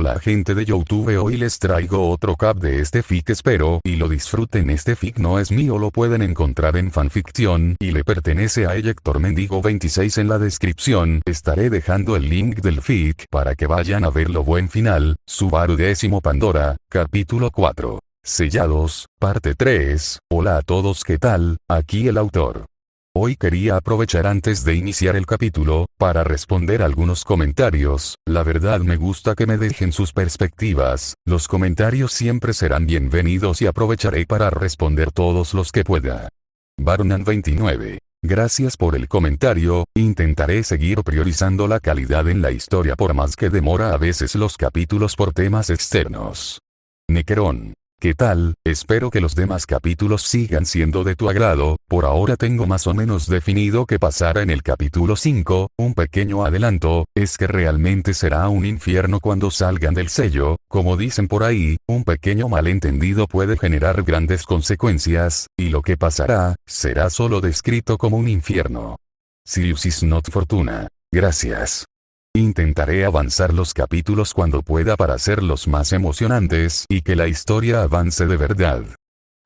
Hola gente de YouTube, hoy les traigo otro cap de este fic, espero y lo disfruten. Este fic no es mío, lo pueden encontrar en fanfiction y le pertenece a Héctor Mendigo 26. En la descripción estaré dejando el link del fic para que vayan a verlo. Buen final. Subaru Décimo Pandora, capítulo 4. Sellados, parte 3. Hola a todos, ¿qué tal? Aquí el autor. Hoy quería aprovechar antes de iniciar el capítulo, para responder algunos comentarios. La verdad me gusta que me dejen sus perspectivas, los comentarios siempre serán bienvenidos y aprovecharé para responder todos los que pueda. Baronan 29. Gracias por el comentario, intentaré seguir priorizando la calidad en la historia por más que demora a veces los capítulos por temas externos. Nequerón. ¿Qué tal? Espero que los demás capítulos sigan siendo de tu agrado. Por ahora tengo más o menos definido qué pasará en el capítulo 5, un pequeño adelanto, es que realmente será un infierno cuando salgan del sello, como dicen por ahí, un pequeño malentendido puede generar grandes consecuencias, y lo que pasará, será solo descrito como un infierno. Sirius is not Fortuna. Gracias. Intentaré avanzar los capítulos cuando pueda para hacerlos más emocionantes y que la historia avance de verdad.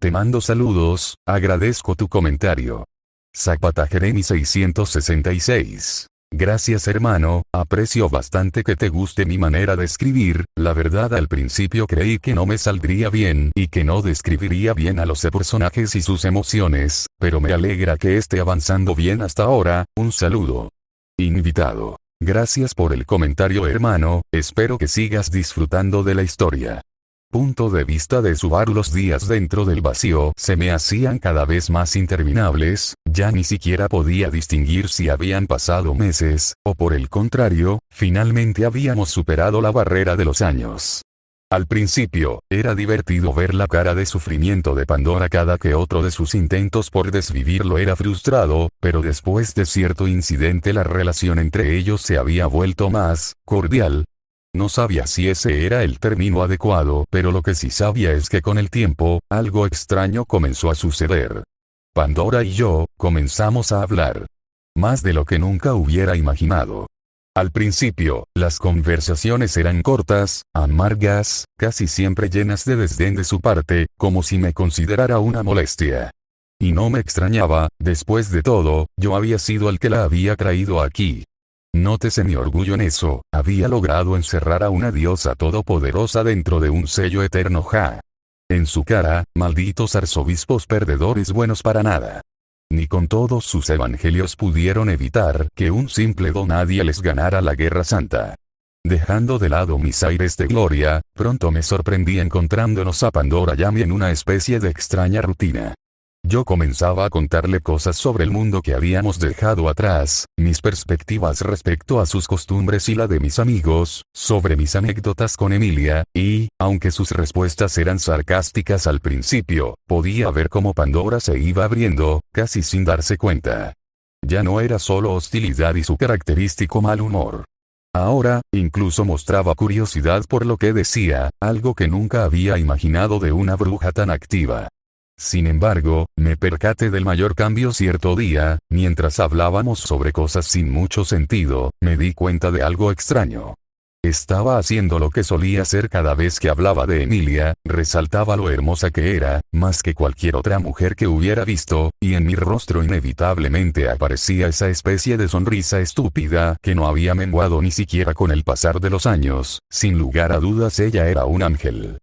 Te mando saludos, agradezco tu comentario. Zapata Jeremy 666. Gracias hermano, aprecio bastante que te guste mi manera de escribir. La verdad al principio creí que no me saldría bien y que no describiría bien a los personajes y sus emociones, pero me alegra que esté avanzando bien hasta ahora. Un saludo. Invitado. Gracias por el comentario hermano, espero que sigas disfrutando de la historia. Punto de vista de Subaru. Los días dentro del vacío se me hacían cada vez más interminables, ya ni siquiera podía distinguir si habían pasado meses, o por el contrario, finalmente habíamos superado la barrera de los años. Al principio, era divertido ver la cara de sufrimiento de Pandora cada que otro de sus intentos por desvivirlo era frustrado, pero después de cierto incidente la relación entre ellos se había vuelto más cordial. No sabía si ese era el término adecuado, pero lo que sí sabía es que con el tiempo, algo extraño comenzó a suceder. Pandora y yo, comenzamos a hablar. Más de lo que nunca hubiera imaginado. Al principio, las conversaciones eran cortas, amargas, casi siempre llenas de desdén de su parte, como si me considerara una molestia. Y no me extrañaba, después de todo, yo había sido el que la había traído aquí. Nótese mi orgullo en eso, había logrado encerrar a una diosa todopoderosa dentro de un sello eterno. En su cara, malditos arzobispos perdedores buenos para nada. Ni con todos sus evangelios pudieron evitar que un simple donadie les ganara la guerra santa. Dejando de lado mis aires de gloria, pronto me sorprendí encontrándonos a Pandora Yami en una especie de extraña rutina. Yo comenzaba a contarle cosas sobre el mundo que habíamos dejado atrás, mis perspectivas respecto a sus costumbres y la de mis amigos, sobre mis anécdotas con Emilia, y, aunque sus respuestas eran sarcásticas al principio, podía ver cómo Pandora se iba abriendo, casi sin darse cuenta. Ya no era solo hostilidad y su característico mal humor. Ahora, incluso mostraba curiosidad por lo que decía, algo que nunca había imaginado de una bruja tan activa. Sin embargo, me percaté del mayor cambio cierto día, mientras hablábamos sobre cosas sin mucho sentido, me di cuenta de algo extraño. Estaba haciendo lo que solía hacer cada vez que hablaba de Emilia, resaltaba lo hermosa que era, más que cualquier otra mujer que hubiera visto, y en mi rostro inevitablemente aparecía esa especie de sonrisa estúpida que no había menguado ni siquiera con el pasar de los años. Sin lugar a dudas ella era un ángel.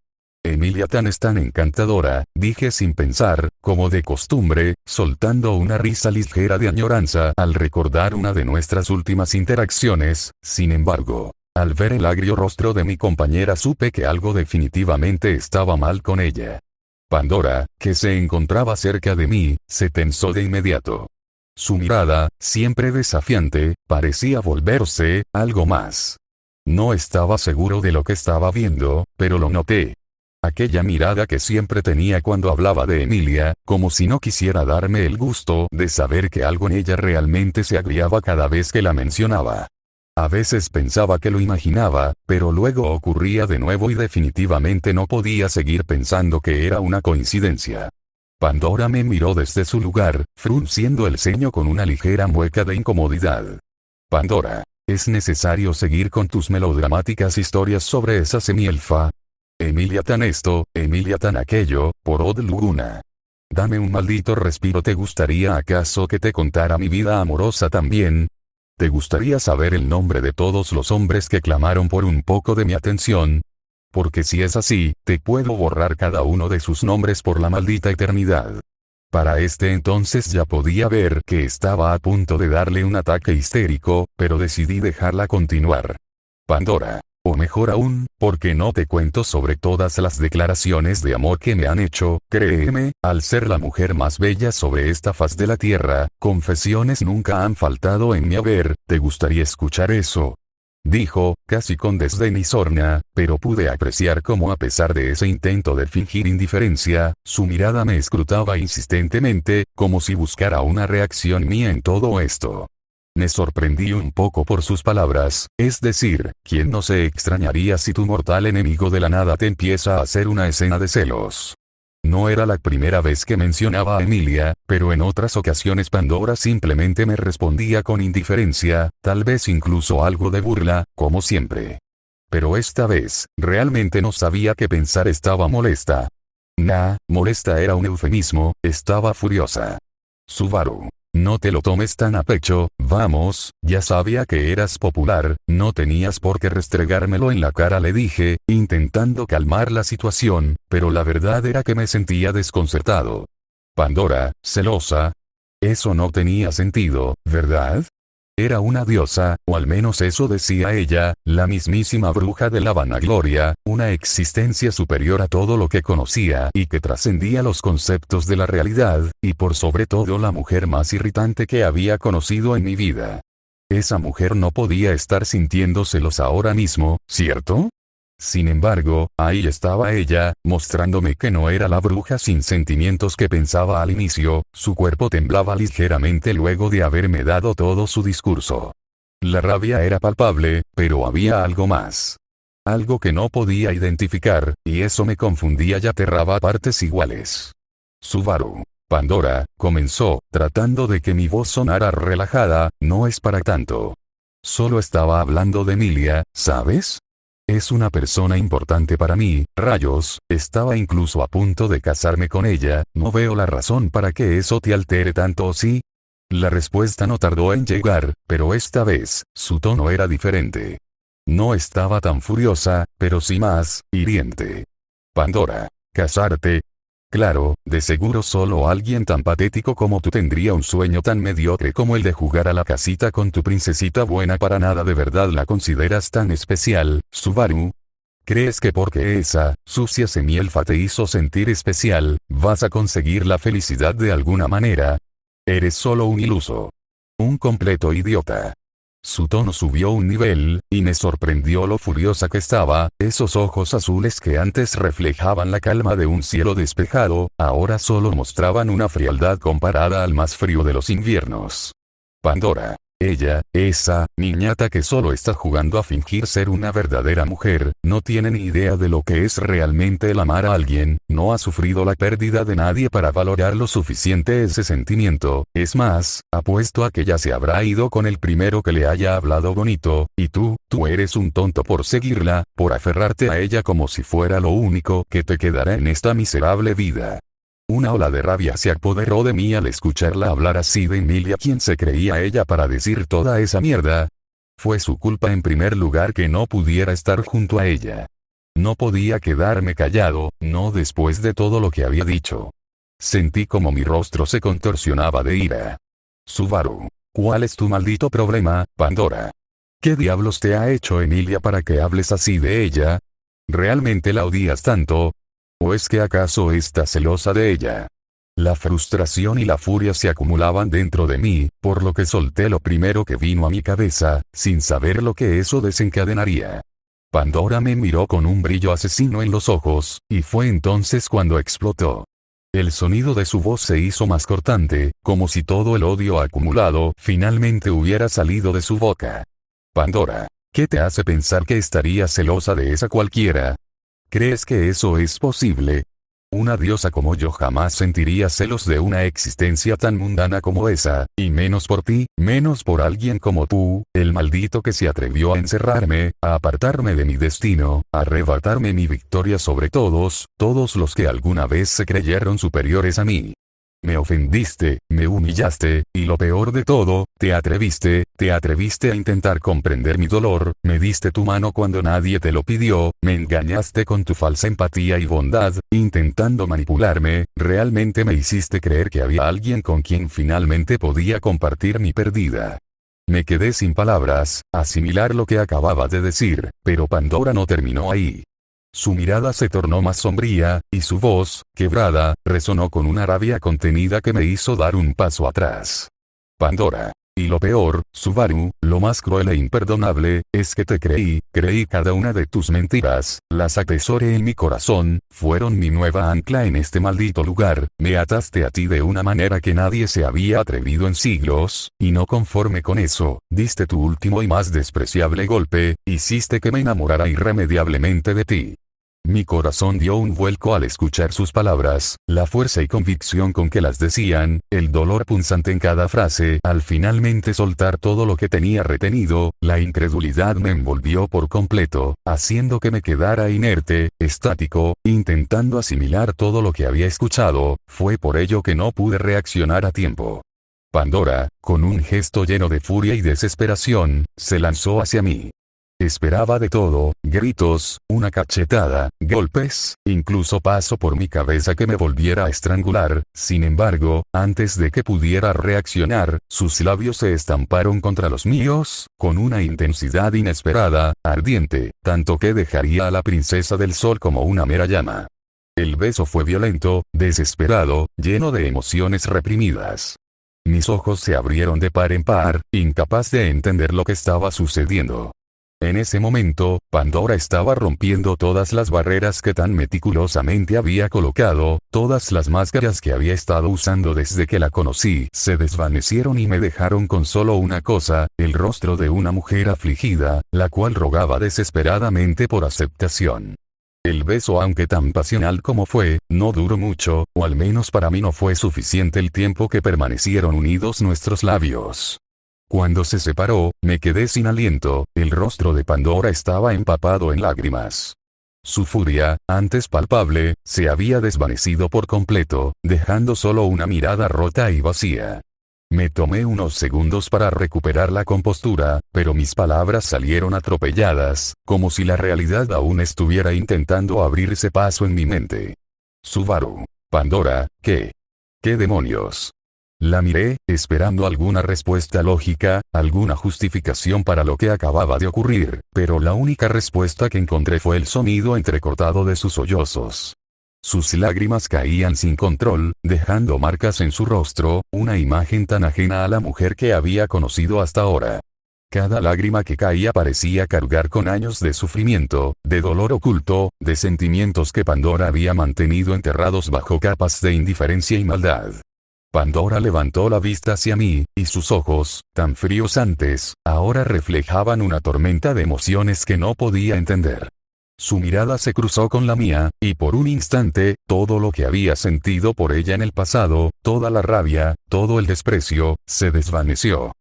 Emilia es tan encantadora, dije sin pensar, como de costumbre, soltando una risa ligera de añoranza al recordar una de nuestras últimas interacciones. Sin embargo, al ver el agrio rostro de mi compañera supe que algo definitivamente estaba mal con ella. Pandora, que se encontraba cerca de mí, se tensó de inmediato. Su mirada, siempre desafiante, parecía volverse algo más. No estaba seguro de lo que estaba viendo, pero lo noté. Aquella mirada que siempre tenía cuando hablaba de Emilia, como si no quisiera darme el gusto de saber que algo en ella realmente se agriaba cada vez que la mencionaba. A veces pensaba que lo imaginaba, pero luego ocurría de nuevo y definitivamente no podía seguir pensando que era una coincidencia. Pandora me miró desde su lugar, frunciendo el ceño con una ligera mueca de incomodidad. Pandora. ¿Es necesario seguir con tus melodramáticas historias sobre esa semielfa? Emilia tan esto, Emilia tan aquello, por Od Luguna. Dame un maldito respiro. ¿Te gustaría acaso que te contara mi vida amorosa también? ¿Te gustaría saber el nombre de todos los hombres que clamaron por un poco de mi atención? Porque si es así, te puedo borrar cada uno de sus nombres por la maldita eternidad. Para este entonces ya podía ver que estaba a punto de darle un ataque histérico, pero decidí dejarla continuar. Pandora. O mejor aún, porque no te cuento sobre todas las declaraciones de amor que me han hecho, créeme, al ser la mujer más bella sobre esta faz de la tierra, confesiones nunca han faltado en mi haber. ¿Te gustaría escuchar eso? Dijo, casi con desdén y sorna, pero pude apreciar cómo a pesar de ese intento de fingir indiferencia, su mirada me escrutaba insistentemente, como si buscara una reacción mía en todo esto. Me sorprendí un poco por sus palabras, es decir, ¿quién no se extrañaría si tu mortal enemigo de la nada te empieza a hacer una escena de celos? No era la primera vez que mencionaba a Emilia, pero en otras ocasiones Pandora simplemente me respondía con indiferencia, tal vez incluso algo de burla, como siempre. Pero esta vez, realmente no sabía qué pensar. Estaba molesta. Molesta era un eufemismo, estaba furiosa. Subaru. No te lo tomes tan a pecho, vamos, ya sabía que eras popular, no tenías por qué restregármelo en la cara, le dije, intentando calmar la situación, pero la verdad era que me sentía desconcertado. Pandora, celosa. Eso no tenía sentido, ¿verdad? Era una diosa, o al menos eso decía ella, la mismísima bruja de la vanagloria, una existencia superior a todo lo que conocía y que trascendía los conceptos de la realidad, y por sobre todo la mujer más irritante que había conocido en mi vida. Esa mujer no podía estar sintiendo celos ahora mismo, ¿cierto? Sin embargo, ahí estaba ella, mostrándome que no era la bruja sin sentimientos que pensaba al inicio. Su cuerpo temblaba ligeramente luego de haberme dado todo su discurso. La rabia era palpable, pero había algo más. Algo que no podía identificar, y eso me confundía y aterraba a partes iguales. Subaru. Pandora, comenzó, tratando de que mi voz sonara relajada, no es para tanto. Solo estaba hablando de Emilia, ¿sabes? Es una persona importante para mí, rayos, estaba incluso a punto de casarme con ella, no veo la razón para que eso te altere tanto, ¿sí? La respuesta no tardó en llegar, pero esta vez, su tono era diferente. No estaba tan furiosa, pero sí más, hiriente. Pandora, ¿casarte? Claro, de seguro solo alguien tan patético como tú tendría un sueño tan mediocre como el de jugar a la casita con tu princesita buena. Para nada de verdad la consideras tan especial, Subaru. ¿Crees que porque esa sucia semielfa te hizo sentir especial, vas a conseguir la felicidad de alguna manera? Eres solo un iluso. Un completo idiota. Su tono subió un nivel, y me sorprendió lo furiosa que estaba. Esos ojos azules que antes reflejaban la calma de un cielo despejado, ahora solo mostraban una frialdad comparada al más frío de los inviernos. Pandora. Ella, esa niñata que solo está jugando a fingir ser una verdadera mujer, no tiene ni idea de lo que es realmente el amar a alguien, no ha sufrido la pérdida de nadie para valorar lo suficiente ese sentimiento. Es más, apuesto a que ya se habrá ido con el primero que le haya hablado bonito, y tú eres un tonto por seguirla, por aferrarte a ella como si fuera lo único que te quedará en esta miserable vida. Una ola de rabia se apoderó de mí al escucharla hablar así de Emilia. ¿Quién se creía ella para decir toda esa mierda? Fue su culpa en primer lugar que no pudiera estar junto a ella. No podía quedarme callado, no después de todo lo que había dicho. Sentí como mi rostro se contorsionaba de ira. Subaru, ¿cuál es tu maldito problema, Pandora? ¿Qué diablos te ha hecho Emilia para que hables así de ella? ¿Realmente la odias tanto? ¿O es que acaso estás celosa de ella? La frustración y la furia se acumulaban dentro de mí, por lo que solté lo primero que vino a mi cabeza, sin saber lo que eso desencadenaría. Pandora me miró con un brillo asesino en los ojos, y fue entonces cuando explotó. El sonido de su voz se hizo más cortante, como si todo el odio acumulado finalmente hubiera salido de su boca. Pandora, ¿qué te hace pensar que estaría celosa de esa cualquiera? ¿Crees que eso es posible? Una diosa como yo jamás sentiría celos de una existencia tan mundana como esa, y menos por ti, menos por alguien como tú, el maldito que se atrevió a encerrarme, a apartarme de mi destino, a arrebatarme mi victoria sobre todos, todos los que alguna vez se creyeron superiores a mí. Me ofendiste, me humillaste, y lo peor de todo, te atreviste a intentar comprender mi dolor, me diste tu mano cuando nadie te lo pidió, me engañaste con tu falsa empatía y bondad, intentando manipularme, realmente me hiciste creer que había alguien con quien finalmente podía compartir mi pérdida. Me quedé sin palabras, asimilar lo que acababa de decir, pero Pandora no terminó ahí. Su mirada se tornó más sombría, y su voz, quebrada, resonó con una rabia contenida que me hizo dar un paso atrás. Pandora. Y lo peor, Subaru, lo más cruel e imperdonable, es que te creí cada una de tus mentiras, las atesoré en mi corazón, fueron mi nueva ancla en este maldito lugar, me ataste a ti de una manera que nadie se había atrevido en siglos, y no conforme con eso, diste tu último y más despreciable golpe, hiciste que me enamorara irremediablemente de ti. Mi corazón dio un vuelco al escuchar sus palabras, la fuerza y convicción con que las decían, el dolor punzante en cada frase, al finalmente soltar todo lo que tenía retenido, la incredulidad me envolvió por completo, haciendo que me quedara inerte, estático, intentando asimilar todo lo que había escuchado, fue por ello que no pude reaccionar a tiempo. Pandora, con un gesto lleno de furia y desesperación, se lanzó hacia mí. Esperaba de todo, gritos, una cachetada, golpes, incluso pasó por mi cabeza que me volviera a estrangular, sin embargo, antes de que pudiera reaccionar, sus labios se estamparon contra los míos, con una intensidad inesperada, ardiente, tanto que dejaría a la princesa del sol como una mera llama. El beso fue violento, desesperado, lleno de emociones reprimidas. Mis ojos se abrieron de par en par, incapaz de entender lo que estaba sucediendo. En ese momento, Pandora estaba rompiendo todas las barreras que tan meticulosamente había colocado, todas las máscaras que había estado usando desde que la conocí se desvanecieron y me dejaron con solo una cosa, el rostro de una mujer afligida, la cual rogaba desesperadamente por aceptación. El beso, aunque tan pasional como fue, no duró mucho, o al menos para mí no fue suficiente el tiempo que permanecieron unidos nuestros labios. Cuando se separó, me quedé sin aliento, el rostro de Pandora estaba empapado en lágrimas. Su furia, antes palpable, se había desvanecido por completo, dejando solo una mirada rota y vacía. Me tomé unos segundos para recuperar la compostura, pero mis palabras salieron atropelladas, como si la realidad aún estuviera intentando abrirse paso en mi mente. Subaru. Pandora, ¿qué? ¿Qué demonios? La miré, esperando alguna respuesta lógica, alguna justificación para lo que acababa de ocurrir, pero la única respuesta que encontré fue el sonido entrecortado de sus sollozos. Sus lágrimas caían sin control, dejando marcas en su rostro, una imagen tan ajena a la mujer que había conocido hasta ahora. Cada lágrima que caía parecía cargar con años de sufrimiento, de dolor oculto, de sentimientos que Pandora había mantenido enterrados bajo capas de indiferencia y maldad. Pandora levantó la vista hacia mí, y sus ojos, tan fríos antes, ahora reflejaban una tormenta de emociones que no podía entender. Su mirada se cruzó con la mía, y por un instante, todo lo que había sentido por ella en el pasado, toda la rabia, todo el desprecio, se desvaneció.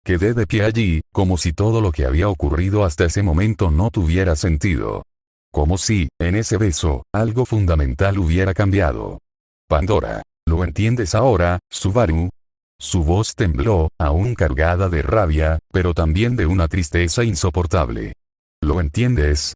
Quedé de pie allí, como si todo lo que había ocurrido hasta ese momento no tuviera sentido. Como si, en ese beso, algo fundamental hubiera cambiado. Pandora. ¿Lo entiendes ahora, Subaru? Su voz tembló, aún cargada de rabia, pero también de una tristeza insoportable. ¿Lo entiendes?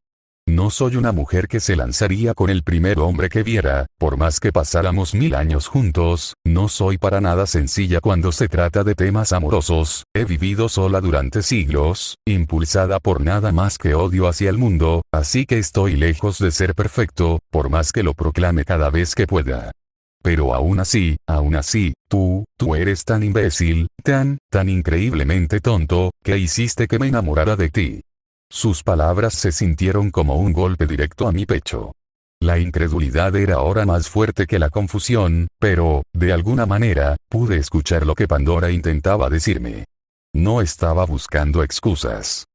No soy una mujer que se lanzaría con el primer hombre que viera, por más que pasáramos 1000 años juntos, no soy para nada sencilla cuando se trata de temas amorosos, he vivido sola durante siglos, impulsada por nada más que odio hacia el mundo, así que estoy lejos de ser perfecto, por más que lo proclame cada vez que pueda. Pero aún así, tú eres tan imbécil, tan increíblemente tonto, que hiciste que me enamorara de ti. Sus palabras se sintieron como un golpe directo a mi pecho. La incredulidad era ahora más fuerte que la confusión, pero, de alguna manera, pude escuchar lo que Pandora intentaba decirme. No estaba buscando excusas.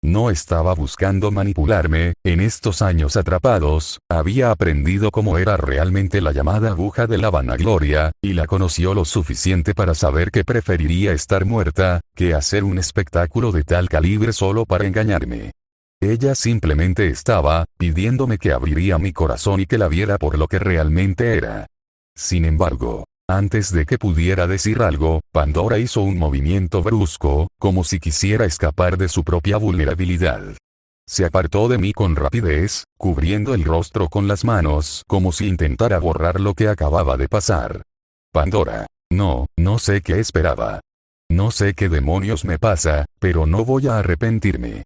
No estaba buscando manipularme, en estos años atrapados, había aprendido cómo era realmente la llamada aguja de la vanagloria, y la conoció lo suficiente para saber que preferiría estar muerta, que hacer un espectáculo de tal calibre solo para engañarme. Ella simplemente estaba, pidiéndome que abriría mi corazón y que la viera por lo que realmente era. Sin embargo, antes de que pudiera decir algo, Pandora hizo un movimiento brusco, como si quisiera escapar de su propia vulnerabilidad. Se apartó de mí con rapidez, cubriendo el rostro con las manos, como si intentara borrar lo que acababa de pasar. Pandora. No sé qué esperaba. No sé qué demonios me pasa, pero no voy a arrepentirme.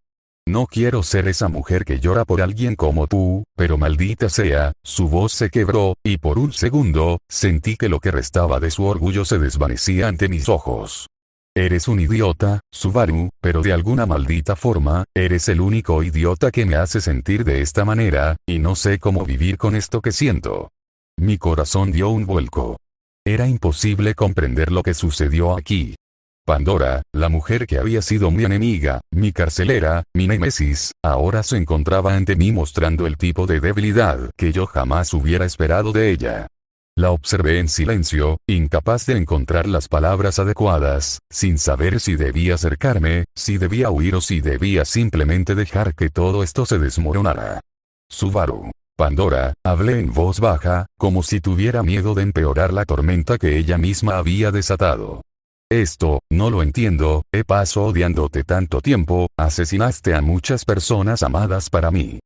No quiero ser esa mujer que llora por alguien como tú, pero maldita sea, su voz se quebró, y por un segundo, sentí que lo que restaba de su orgullo se desvanecía ante mis ojos. Eres un idiota, Subaru, pero de alguna maldita forma, eres el único idiota que me hace sentir de esta manera, y no sé cómo vivir con esto que siento. Mi corazón dio un vuelco. Era imposible comprender lo que sucedió aquí. Pandora, la mujer que había sido mi enemiga, mi carcelera, mi némesis, ahora se encontraba ante mí mostrando el tipo de debilidad que yo jamás hubiera esperado de ella. La observé en silencio, incapaz de encontrar las palabras adecuadas, sin saber si debía acercarme, si debía huir o si debía simplemente dejar que todo esto se desmoronara. Subaru. Pandora, hablé en voz baja, como si tuviera miedo de empeorar la tormenta que ella misma había desatado. Esto, no lo entiendo, he pasado odiándote tanto tiempo, asesinaste a muchas personas amadas para mí.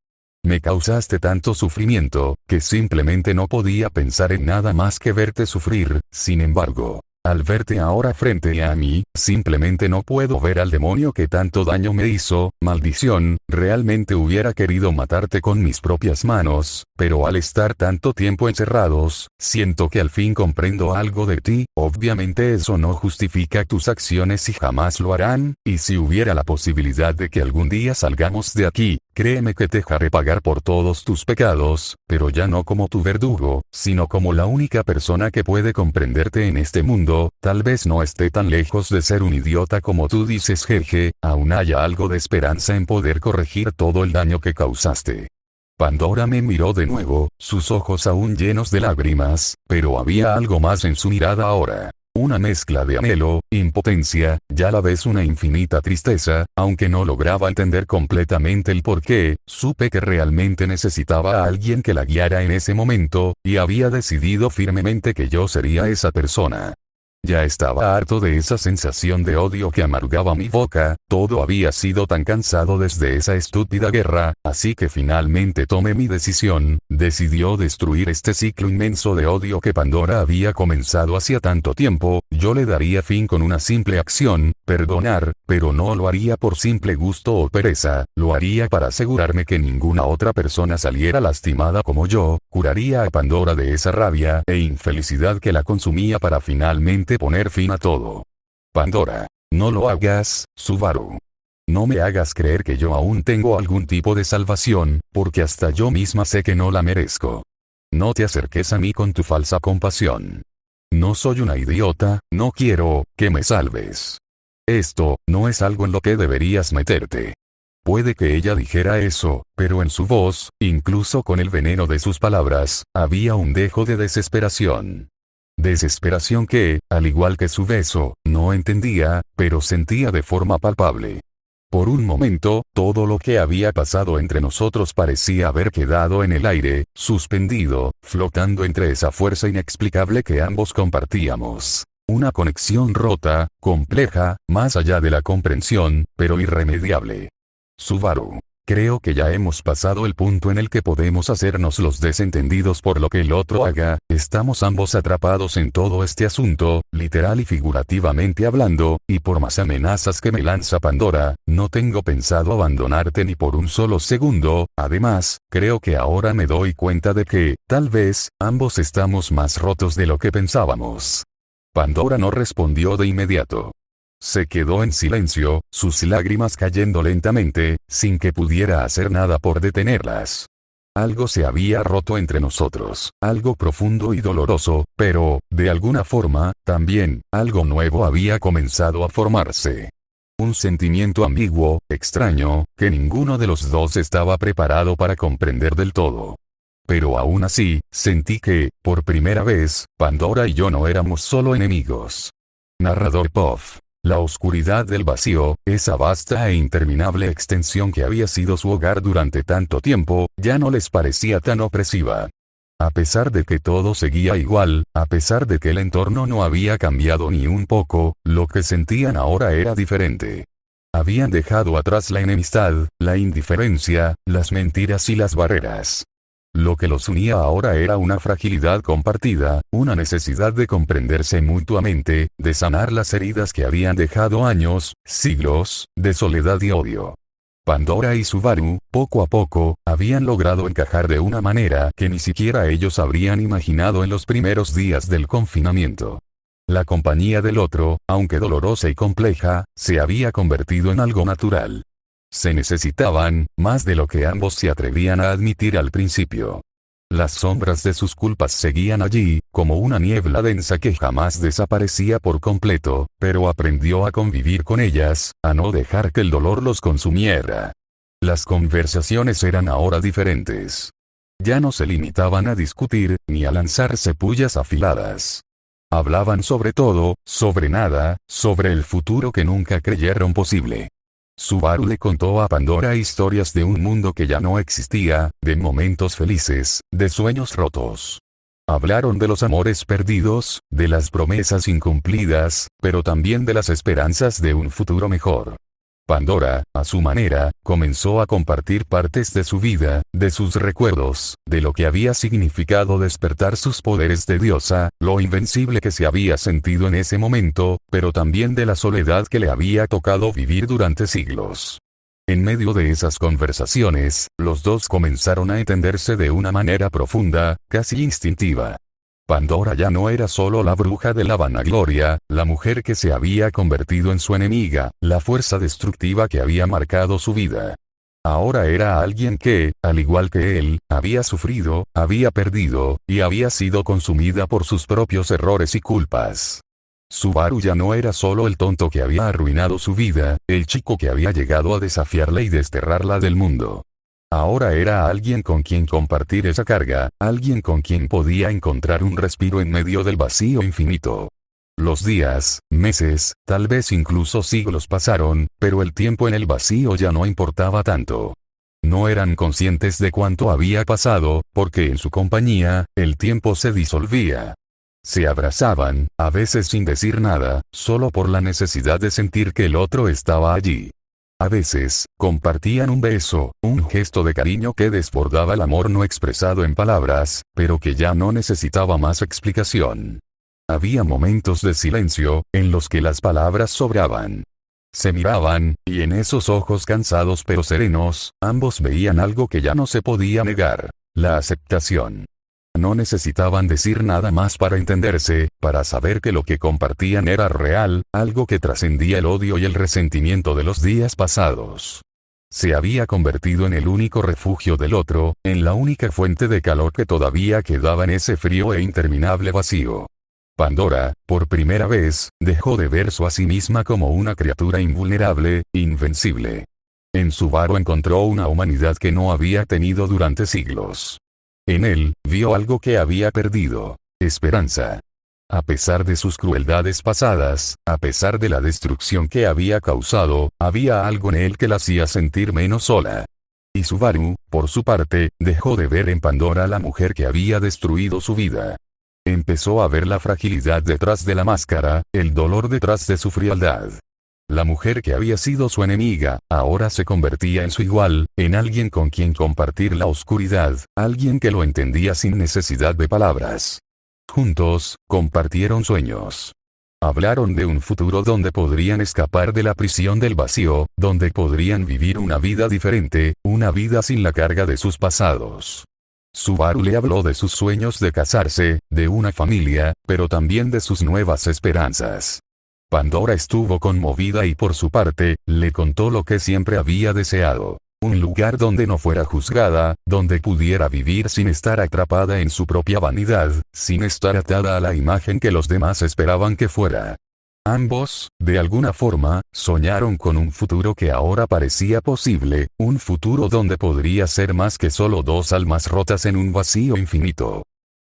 Me causaste tanto sufrimiento, que simplemente no podía pensar en nada más que verte sufrir, sin embargo, al verte ahora frente a mí, simplemente no puedo ver al demonio que tanto daño me hizo, maldición, realmente hubiera querido matarte con mis propias manos, pero al estar tanto tiempo encerrados, siento que al fin comprendo algo de ti, obviamente eso no justifica tus acciones y jamás lo harán, y si hubiera la posibilidad de que algún día salgamos de aquí, créeme que te dejaré pagar por todos tus pecados, pero ya no como tu verdugo, sino como la única persona que puede comprenderte en este mundo, tal vez no esté tan lejos de ser un idiota como tú dices jeje, aún haya algo de esperanza en poder corregir todo el daño que causaste. Pandora me miró de nuevo, sus ojos aún llenos de lágrimas, pero había algo más en su mirada ahora. Una mezcla de anhelo, impotencia, y a la vez una infinita tristeza, aunque no lograba entender completamente el porqué, supe que realmente necesitaba a alguien que la guiara en ese momento, y había decidido firmemente que yo sería esa persona. Ya estaba harto de esa sensación de odio que amargaba mi boca, todo había sido tan cansado desde esa estúpida guerra, así que finalmente tomé mi decisión, decidió destruir este ciclo inmenso de odio que Pandora había comenzado hacía tanto tiempo, yo le daría fin con una simple acción, perdonar, pero no lo haría por simple gusto o pereza, lo haría para asegurarme que ninguna otra persona saliera lastimada como yo, curaría a Pandora de esa rabia e infelicidad que la consumía para finalmente poner fin a todo. Pandora. No lo hagas, Subaru. No me hagas creer que yo aún tengo algún tipo de salvación, porque hasta yo misma sé que no la merezco. No te acerques a mí con tu falsa compasión. No soy una idiota, no quiero que me salves. Esto no es algo en lo que deberías meterte. Puede que ella dijera eso, pero en su voz, incluso con el veneno de sus palabras, había un dejo de desesperación. Desesperación que, al igual que su beso, no entendía, pero sentía de forma palpable. Por un momento, todo lo que había pasado entre nosotros parecía haber quedado en el aire, suspendido, flotando entre esa fuerza inexplicable que ambos compartíamos. Una conexión rota, compleja, más allá de la comprensión, pero irremediable. Subaru. Creo que ya hemos pasado el punto en el que podemos hacernos los desentendidos por lo que el otro haga, estamos ambos atrapados en todo este asunto, literal y figurativamente hablando, y por más amenazas que me lanza Pandora, no tengo pensado abandonarte ni por un solo segundo, además, creo que ahora me doy cuenta de que, tal vez, ambos estamos más rotos de lo que pensábamos. Pandora no respondió de inmediato. Se quedó en silencio, sus lágrimas cayendo lentamente, sin que pudiera hacer nada por detenerlas. Algo se había roto entre nosotros, algo profundo y doloroso, pero, de alguna forma, también, algo nuevo había comenzado a formarse. Un sentimiento ambiguo, extraño, que ninguno de los dos estaba preparado para comprender del todo. Pero aún así, sentí que, por primera vez, Pandora y yo no éramos solo enemigos. Narrador Puff. La oscuridad del vacío, esa vasta e interminable extensión que había sido su hogar durante tanto tiempo, ya no les parecía tan opresiva. A pesar de que todo seguía igual, a pesar de que el entorno no había cambiado ni un poco, lo que sentían ahora era diferente. Habían dejado atrás la enemistad, la indiferencia, las mentiras y las barreras. Lo que los unía ahora era una fragilidad compartida, una necesidad de comprenderse mutuamente, de sanar las heridas que habían dejado años, siglos, de soledad y odio. Pandora y Subaru, poco a poco, habían logrado encajar de una manera que ni siquiera ellos habrían imaginado en los primeros días del confinamiento. La compañía del otro, aunque dolorosa y compleja, se había convertido en algo natural. Se necesitaban, más de lo que ambos se atrevían a admitir al principio. Las sombras de sus culpas seguían allí, como una niebla densa que jamás desaparecía por completo, pero aprendió a convivir con ellas, a no dejar que el dolor los consumiera. Las conversaciones eran ahora diferentes. Ya no se limitaban a discutir, ni a lanzarse pullas afiladas. Hablaban sobre todo, sobre nada, sobre el futuro que nunca creyeron posible. Subaru le contó a Pandora historias de un mundo que ya no existía, de momentos felices, de sueños rotos. Hablaron de los amores perdidos, de las promesas incumplidas, pero también de las esperanzas de un futuro mejor. Pandora, a su manera, comenzó a compartir partes de su vida, de sus recuerdos, de lo que había significado despertar sus poderes de diosa, lo invencible que se había sentido en ese momento, pero también de la soledad que le había tocado vivir durante siglos. En medio de esas conversaciones, los dos comenzaron a entenderse de una manera profunda, casi instintiva. Pandora ya no era solo la bruja de la vanagloria, la mujer que se había convertido en su enemiga, la fuerza destructiva que había marcado su vida. Ahora era alguien que, al igual que él, había sufrido, había perdido, y había sido consumida por sus propios errores y culpas. Subaru ya no era solo el tonto que había arruinado su vida, el chico que había llegado a desafiarla y desterrarla del mundo. Ahora era alguien con quien compartir esa carga, alguien con quien podía encontrar un respiro en medio del vacío infinito. Los días, meses, tal vez incluso siglos pasaron, pero el tiempo en el vacío ya no importaba tanto. No eran conscientes de cuánto había pasado, porque en su compañía, el tiempo se disolvía. Se abrazaban, a veces sin decir nada, solo por la necesidad de sentir que el otro estaba allí. A veces, compartían un beso, un gesto de cariño que desbordaba el amor no expresado en palabras, pero que ya no necesitaba más explicación. Había momentos de silencio, en los que las palabras sobraban. Se miraban, y en esos ojos cansados pero serenos, ambos veían algo que ya no se podía negar: la aceptación. No necesitaban decir nada más para entenderse, para saber que lo que compartían era real, algo que trascendía el odio y el resentimiento de los días pasados. Se había convertido en el único refugio del otro, en la única fuente de calor que todavía quedaba en ese frío e interminable vacío. Pandora, por primera vez, dejó de verse a sí misma como una criatura invulnerable, invencible. En Subaru encontró una humanidad que no había tenido durante siglos. En él, vio algo que había perdido: esperanza. A pesar de sus crueldades pasadas, a pesar de la destrucción que había causado, había algo en él que la hacía sentir menos sola. Y Subaru, por su parte, dejó de ver en Pandora la mujer que había destruido su vida. Empezó a ver la fragilidad detrás de la máscara, el dolor detrás de su frialdad. La mujer que había sido su enemiga, ahora se convertía en su igual, en alguien con quien compartir la oscuridad, alguien que lo entendía sin necesidad de palabras. Juntos, compartieron sueños. Hablaron de un futuro donde podrían escapar de la prisión del vacío, donde podrían vivir una vida diferente, una vida sin la carga de sus pasados. Subaru le habló de sus sueños de casarse, de una familia, pero también de sus nuevas esperanzas. Pandora estuvo conmovida y por su parte, le contó lo que siempre había deseado: un lugar donde no fuera juzgada, donde pudiera vivir sin estar atrapada en su propia vanidad, sin estar atada a la imagen que los demás esperaban que fuera. Ambos, de alguna forma, soñaron con un futuro que ahora parecía posible, un futuro donde podría ser más que solo dos almas rotas en un vacío infinito.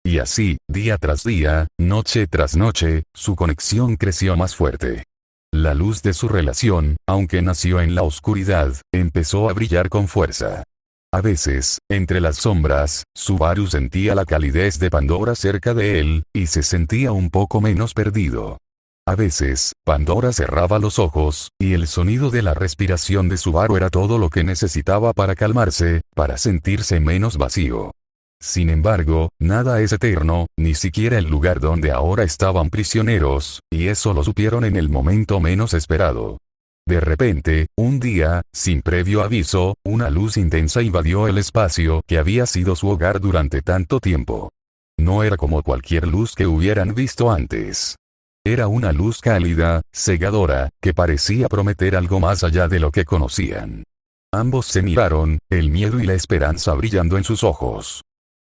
Y así, día tras día, noche tras noche, su conexión creció más fuerte. La luz de su relación, aunque nació en la oscuridad, empezó a brillar con fuerza. A veces, entre las sombras, Subaru sentía la calidez de Pandora cerca de él, y se sentía un poco menos perdido. A veces, Pandora cerraba los ojos, y el sonido de la respiración de Subaru era todo lo que necesitaba para calmarse, para sentirse menos vacío. Sin embargo, nada es eterno, ni siquiera el lugar donde ahora estaban prisioneros, y eso lo supieron en el momento menos esperado. De repente, un día, sin previo aviso, una luz intensa invadió el espacio que había sido su hogar durante tanto tiempo. No era como cualquier luz que hubieran visto antes. Era una luz cálida, cegadora, que parecía prometer algo más allá de lo que conocían. Ambos se miraron, el miedo y la esperanza brillando en sus ojos.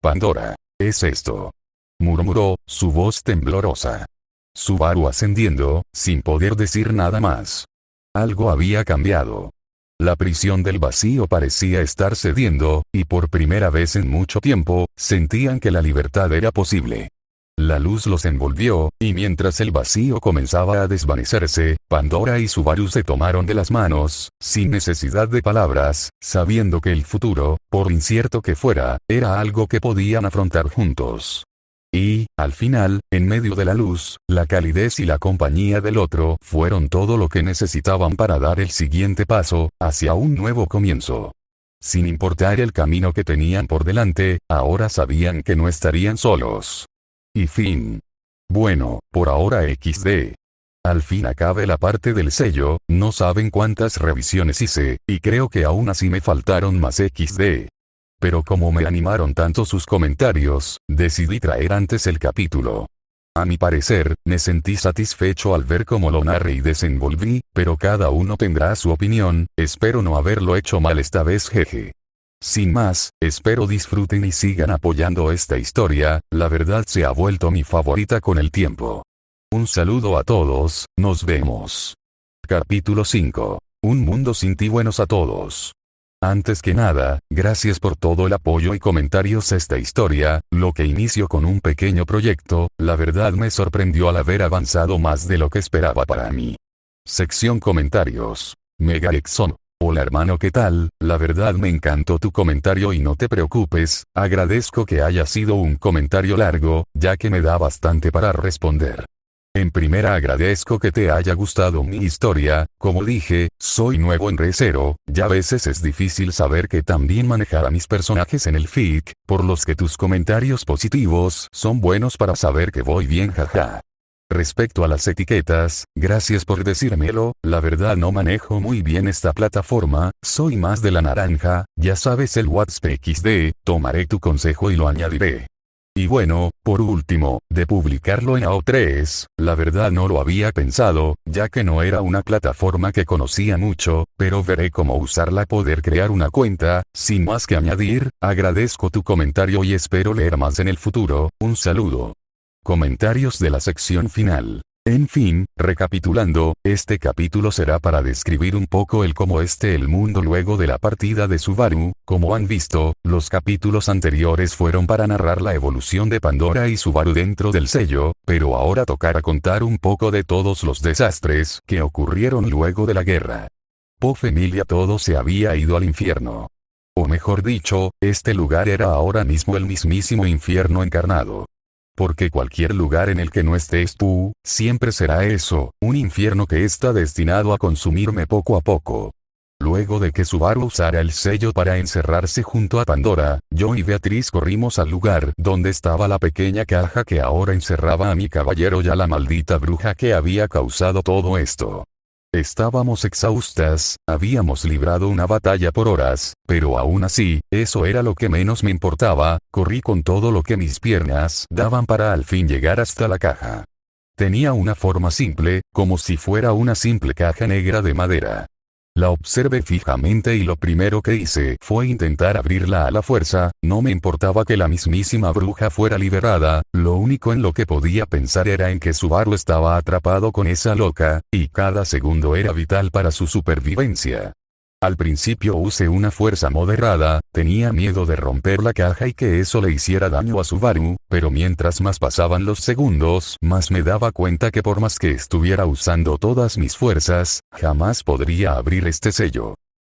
«Pandora, ¿es esto?», murmuró, su voz temblorosa. Subaru ascendiendo, sin poder decir nada más. Algo había cambiado. La prisión del vacío parecía estar cediendo, y por primera vez en mucho tiempo, sentían que la libertad era posible. La luz los envolvió, y mientras el vacío comenzaba a desvanecerse, Pandora y Subaru se tomaron de las manos, sin necesidad de palabras, sabiendo que el futuro, por incierto que fuera, era algo que podían afrontar juntos. Y, al final, en medio de la luz, la calidez y la compañía del otro fueron todo lo que necesitaban para dar el siguiente paso, hacia un nuevo comienzo. Sin importar el camino que tenían por delante, ahora sabían que no estarían solos. Y fin. Bueno, por ahora XD. Al fin acabe la parte del sello, no saben cuántas revisiones hice, y creo que aún así me faltaron más XD. Pero como me animaron tanto sus comentarios, decidí traer antes el capítulo. A mi parecer, me sentí satisfecho al ver cómo lo narré y desenvolví, pero cada uno tendrá su opinión, espero no haberlo hecho mal esta vez jeje. Sin más, espero disfruten y sigan apoyando esta historia, la verdad se ha vuelto mi favorita con el tiempo. Un saludo a todos, nos vemos. Capítulo 5. Un mundo sin ti. Buenos a todos. Antes que nada, gracias por todo el apoyo y comentarios a esta historia, lo que inició con un pequeño proyecto, la verdad me sorprendió al haber avanzado más de lo que esperaba para mí. Sección comentarios. Megaexon. Hola hermano, ¿qué tal? La verdad me encantó tu comentario y no te preocupes, agradezco que haya sido un comentario largo, ya que me da bastante para responder. En primera agradezco que te haya gustado mi historia, como dije, soy nuevo en Re:Zero, ya a veces es difícil saber que también manejar a mis personajes en el fic, por los que tus comentarios positivos son buenos para saber que voy bien jaja. Respecto a las etiquetas, gracias por decírmelo, la verdad no manejo muy bien esta plataforma, soy más de la naranja, ya sabes el WhatsApp XD, tomaré tu consejo y lo añadiré. Y bueno, por último, de publicarlo en AO3, la verdad no lo había pensado, ya que no era una plataforma que conocía mucho, pero veré cómo usarla poder crear una cuenta, sin más que añadir, agradezco tu comentario y espero leer más en el futuro, un saludo. Comentarios de la sección final. En fin, recapitulando, este capítulo será para describir un poco el cómo el mundo luego de la partida de Subaru. Como han visto, los capítulos anteriores fueron para narrar la evolución de Pandora y Subaru dentro del sello, pero ahora tocará contar un poco de todos los desastres que ocurrieron luego de la guerra. Po familia, todo se había ido al infierno. O mejor dicho, este lugar era ahora mismo el mismísimo infierno encarnado. Porque cualquier lugar en el que no estés tú, siempre será eso, un infierno que está destinado a consumirme poco a poco. Luego de que Subaru usara el sello para encerrarse junto a Pandora, yo y Beatriz corrimos al lugar donde estaba la pequeña caja que ahora encerraba a mi caballero y a la maldita bruja que había causado todo esto. Estábamos exhaustas, habíamos librado una batalla por horas, pero aún así, eso era lo que menos me importaba, corrí con todo lo que mis piernas daban para al fin llegar hasta la caja. Tenía una forma simple, como si fuera una simple caja negra de madera. La observé fijamente y lo primero que hice fue intentar abrirla a la fuerza. No me importaba que la mismísima bruja fuera liberada, lo único en lo que podía pensar era en que Subaru estaba atrapado con esa loca, y cada segundo era vital para su supervivencia. Al principio usé una fuerza moderada, tenía miedo de romper la caja y que eso le hiciera daño a Subaru, pero mientras más pasaban los segundos, más me daba cuenta que por más que estuviera usando todas mis fuerzas, jamás podría abrir este sello.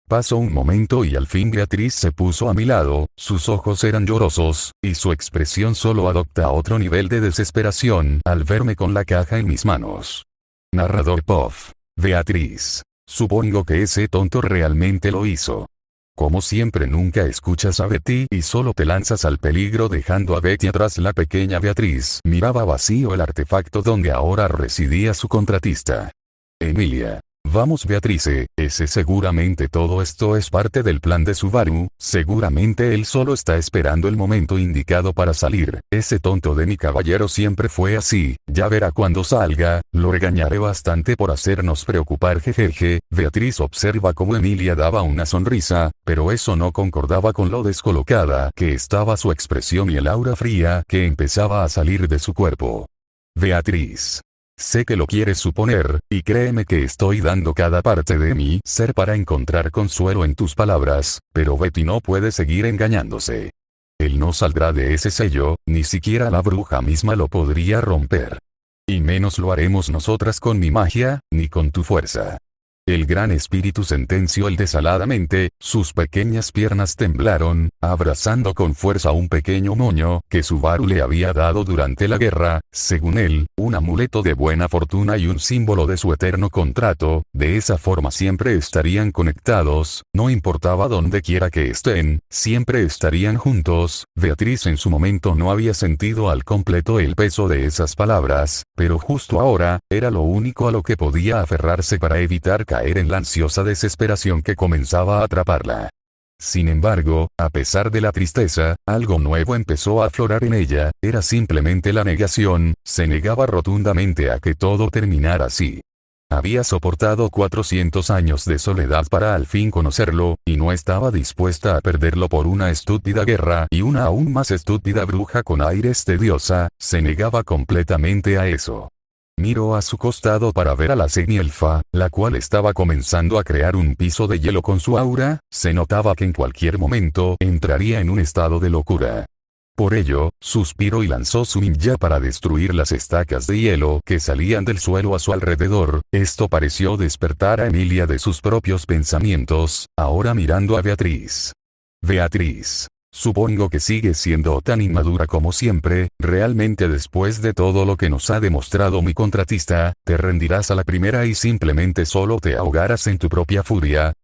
Pasó un momento y al fin Beatriz se puso a mi lado, sus ojos eran llorosos, y su expresión solo adopta otro nivel de desesperación al verme con la caja en mis manos. Narrador Puff. Beatriz. Supongo que ese tonto realmente lo hizo. Como siempre nunca escuchas a Betty y solo te lanzas al peligro dejando a Betty atrás. La pequeña Beatriz miraba vacío el artefacto donde ahora residía su contratista. Emilia. Vamos Beatrice, ese seguramente todo esto es parte del plan de Subaru, seguramente él solo está esperando el momento indicado para salir, ese tonto de mi caballero siempre fue así, ya verá cuando salga, lo regañaré bastante por hacernos preocupar jejeje. Beatriz observa cómo Emilia daba una sonrisa, pero eso no concordaba con lo descolocada que estaba su expresión y el aura fría que empezaba a salir de su cuerpo. Beatriz. Sé que lo quieres suponer, y créeme que estoy dando cada parte de mi ser para encontrar consuelo en tus palabras, pero Betty no puede seguir engañándose. Él no saldrá de ese sello, ni siquiera la bruja misma lo podría romper. Y menos lo haremos nosotras con mi magia, ni con tu fuerza. El gran espíritu sentenció él desaladamente, sus pequeñas piernas temblaron, abrazando con fuerza un pequeño moño que Subaru le había dado durante la guerra, según él, un amuleto de buena fortuna y un símbolo de su eterno contrato. De esa forma siempre estarían conectados, no importaba dónde quiera que estén, siempre estarían juntos. Beatriz en su momento no había sentido al completo el peso de esas palabras, pero justo ahora, era lo único a lo que podía aferrarse para evitar caer en la ansiosa desesperación que comenzaba a atraparla. Sin embargo, a pesar de la tristeza, algo nuevo empezó a aflorar en ella, era simplemente la negación, se negaba rotundamente a que todo terminara así. Había soportado 400 años de soledad para al fin conocerlo, y no estaba dispuesta a perderlo por una estúpida guerra y una aún más estúpida bruja con aires de diosa, se negaba completamente a eso. Miró a su costado para ver a la semielfa, la cual estaba comenzando a crear un piso de hielo con su aura, se notaba que en cualquier momento entraría en un estado de locura. Por ello, suspiró y lanzó su ninja para destruir las estacas de hielo que salían del suelo a su alrededor. Esto pareció despertar a Emilia de sus propios pensamientos, ahora mirando a Beatriz. Beatriz. Supongo que sigues siendo tan inmadura como siempre, realmente después de todo lo que nos ha demostrado mi contratista, te rendirás a la primera y simplemente solo te ahogarás en tu propia furia.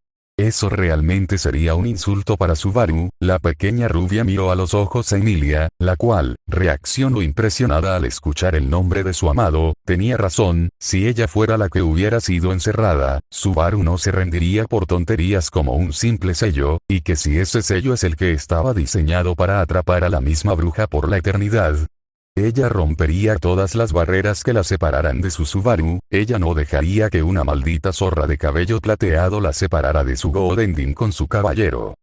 Eso realmente sería un insulto para Subaru. La pequeña rubia miró a los ojos a Emilia, la cual reaccionó impresionada al escuchar el nombre de su amado. Tenía razón, si ella fuera la que hubiera sido encerrada, Subaru no se rendiría por tonterías como un simple sello, y que si ese sello es el que estaba diseñado para atrapar a la misma bruja por la eternidad, ella rompería todas las barreras que la separaran de su Subaru, ella no dejaría que una maldita zorra de cabello plateado la separara de su Goodending con su caballero.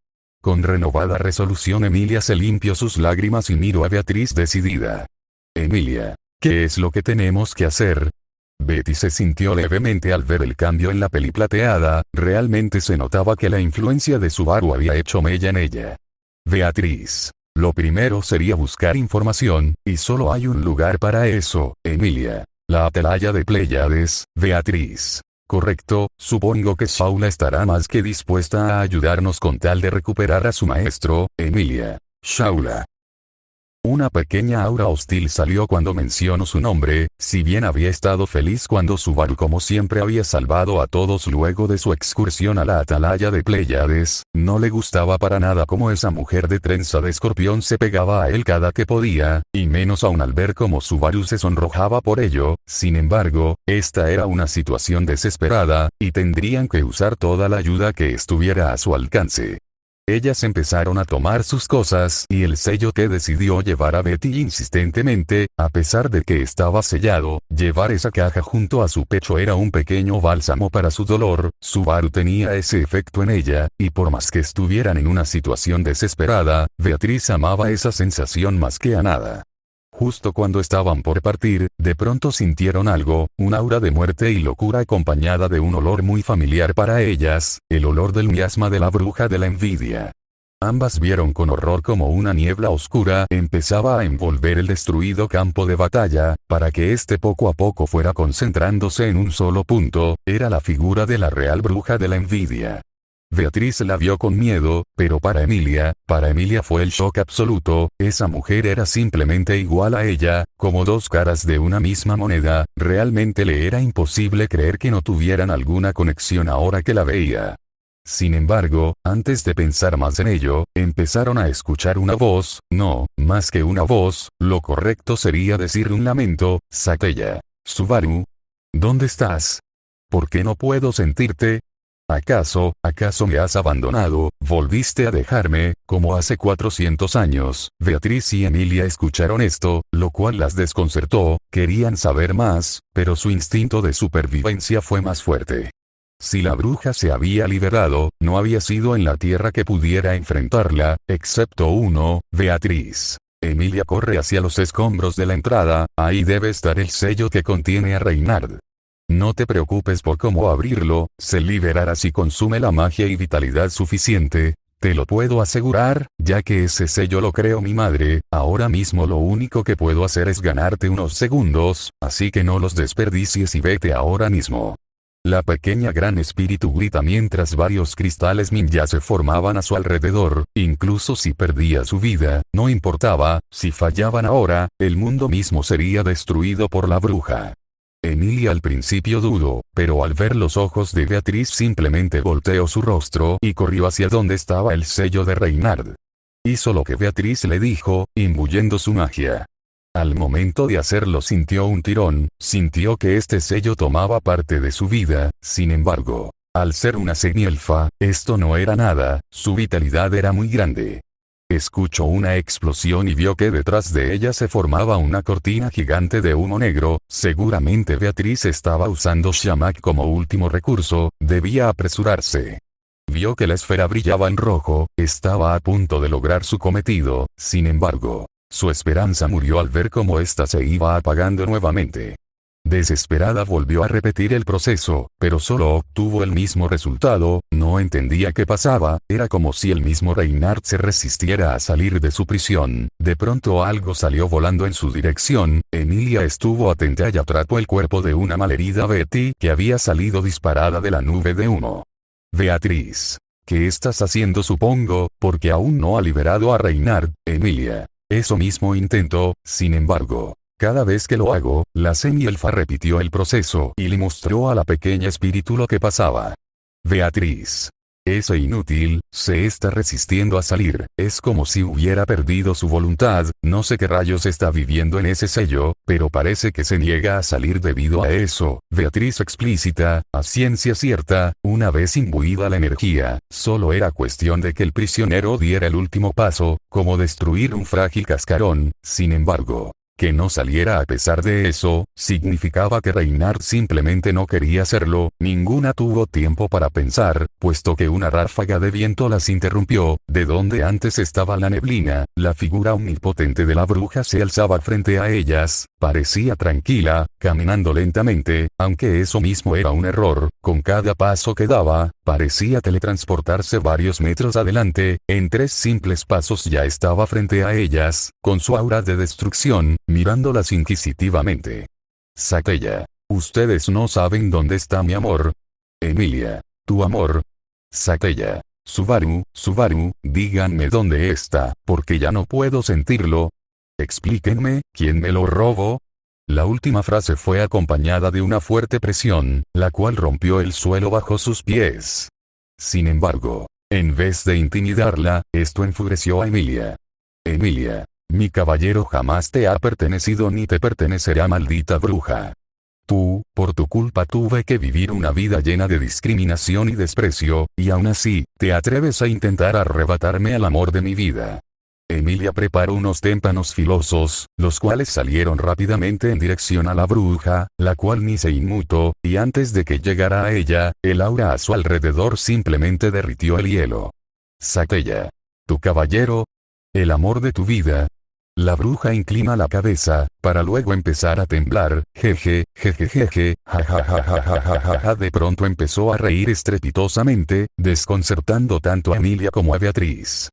Con renovada resolución Emilia se limpió sus lágrimas y miró a Beatriz decidida. Emilia, ¿qué es lo que tenemos que hacer? Betty se sintió levemente al ver el cambio en la peli plateada, realmente se notaba que la influencia de Subaru había hecho mella en ella. Beatriz. Lo primero sería buscar información, y solo hay un lugar para eso, Emilia. La atalaya de Pléyades. Beatriz. Correcto, supongo que Shaula estará más que dispuesta a ayudarnos con tal de recuperar a su maestro, Emilia. Shaula. Una pequeña aura hostil salió cuando mencionó su nombre, si bien había estado feliz cuando Subaru como siempre había salvado a todos luego de su excursión a la atalaya de Pléyades, no le gustaba para nada cómo esa mujer de trenza de escorpión se pegaba a él cada que podía, y menos aún al ver cómo Subaru se sonrojaba por ello. Sin embargo, esta era una situación desesperada, y tendrían que usar toda la ayuda que estuviera a su alcance. Ellas empezaron a tomar sus cosas y el sello que decidió llevar a Betty insistentemente, a pesar de que estaba sellado, llevar esa caja junto a su pecho era un pequeño bálsamo para su dolor. Subaru tenía ese efecto en ella, y por más que estuvieran en una situación desesperada, Beatriz amaba esa sensación más que a nada. Justo cuando estaban por partir, de pronto sintieron algo, un aura de muerte y locura acompañada de un olor muy familiar para ellas, el olor del miasma de la bruja de la envidia. Ambas vieron con horror como una niebla oscura empezaba a envolver el destruido campo de batalla, para que éste poco a poco fuera concentrándose en un solo punto, era la figura de la real bruja de la envidia. Beatriz la vio con miedo, pero para Emilia fue el shock absoluto. Esa mujer era simplemente igual a ella, como dos caras de una misma moneda. Realmente le era imposible creer que no tuvieran alguna conexión ahora que la veía. Sin embargo, antes de pensar más en ello, empezaron a escuchar una voz, no, más que una voz, lo correcto sería decir un lamento. Sateya. Subaru. ¿Dónde estás? ¿Por qué no puedo sentirte? ¿Acaso me has abandonado? ¿Volviste a dejarme, como hace 400 años? Beatriz y Emilia escucharon esto, lo cual las desconcertó, querían saber más, pero su instinto de supervivencia fue más fuerte. Si la bruja se había liberado, no había sido en la tierra que pudiera enfrentarla, excepto uno, Beatriz. Emilia corre hacia los escombros de la entrada, ahí debe estar el sello que contiene a Reynard. No te preocupes por cómo abrirlo, se liberará si consume la magia y vitalidad suficiente, te lo puedo asegurar, ya que ese sello lo creó mi madre. Ahora mismo lo único que puedo hacer es ganarte unos segundos, así que no los desperdicies y vete ahora mismo. La pequeña gran espíritu grita mientras varios cristales ninja se formaban a su alrededor. Incluso si perdía su vida, no importaba, si fallaban ahora, el mundo mismo sería destruido por la bruja. Emilia al principio dudó, pero al ver los ojos de Beatriz simplemente volteó su rostro y corrió hacia donde estaba el sello de Reynard. Hizo lo que Beatriz le dijo, imbuyendo su magia. Al momento de hacerlo sintió un tirón, sintió que este sello tomaba parte de su vida. Sin embargo, al ser una semielfa, esto no era nada, su vitalidad era muy grande. Escuchó una explosión y vio que detrás de ella se formaba una cortina gigante de humo negro. Seguramente Beatriz estaba usando Shamak como último recurso, debía apresurarse. Vio que la esfera brillaba en rojo, estaba a punto de lograr su cometido. Sin embargo, su esperanza murió al ver cómo ésta se iba apagando nuevamente. Desesperada volvió a repetir el proceso, pero solo obtuvo el mismo resultado. No entendía qué pasaba, era como si el mismo Reynard se resistiera a salir de su prisión. De pronto algo salió volando en su dirección. Emilia estuvo atenta y atrapó el cuerpo de una malherida Betty que había salido disparada de la nube de humo. Beatriz. ¿Qué estás haciendo? Supongo, porque aún no ha liberado a Reynard. Emilia. Eso mismo intento, sin embargo. Cada vez que lo hago, la semielfa repitió el proceso y le mostró a la pequeña espíritu lo que pasaba. Beatriz. Ese inútil, se está resistiendo a salir, es como si hubiera perdido su voluntad. No sé qué rayos está viviendo en ese sello, pero parece que se niega a salir debido a eso. Beatriz explícita, a ciencia cierta, una vez imbuida la energía, solo era cuestión de que el prisionero diera el último paso, como destruir un frágil cascarón. Sin embargo, que no saliera a pesar de eso, significaba que Reynard simplemente no quería hacerlo. Ninguna tuvo tiempo para pensar, puesto que una ráfaga de viento las interrumpió. De donde antes estaba la neblina, la figura omnipotente de la bruja se alzaba frente a ellas, parecía tranquila, caminando lentamente, aunque eso mismo era un error. Con cada paso que daba, parecía teletransportarse varios metros adelante. En 3 simples pasos ya estaba frente a ellas, con su aura de destrucción, mirándolas inquisitivamente. Sateya. Ustedes no saben dónde está mi amor. Emilia. ¿Tu amor? Sateya. Subaru, díganme dónde está, porque ya no puedo sentirlo. Explíquenme, ¿quién me lo robó? La última frase fue acompañada de una fuerte presión, la cual rompió el suelo bajo sus pies. Sin embargo, en vez de intimidarla, esto enfureció a Emilia. Emilia. Mi caballero jamás te ha pertenecido ni te pertenecerá, maldita bruja. Por tu culpa tuve que vivir una vida llena de discriminación y desprecio, y aún así, te atreves a intentar arrebatarme al amor de mi vida. Emilia preparó unos témpanos filosos, los cuales salieron rápidamente en dirección a la bruja, la cual ni se inmutó, y antes de que llegara a ella, el aura a su alrededor simplemente derritió el hielo. Satella. Tu caballero. El amor de tu vida. La bruja inclina la cabeza, para luego empezar a temblar, jeje, jejejeje, jajajajajajaja. De pronto empezó a reír estrepitosamente, desconcertando tanto a Emilia como a Beatriz.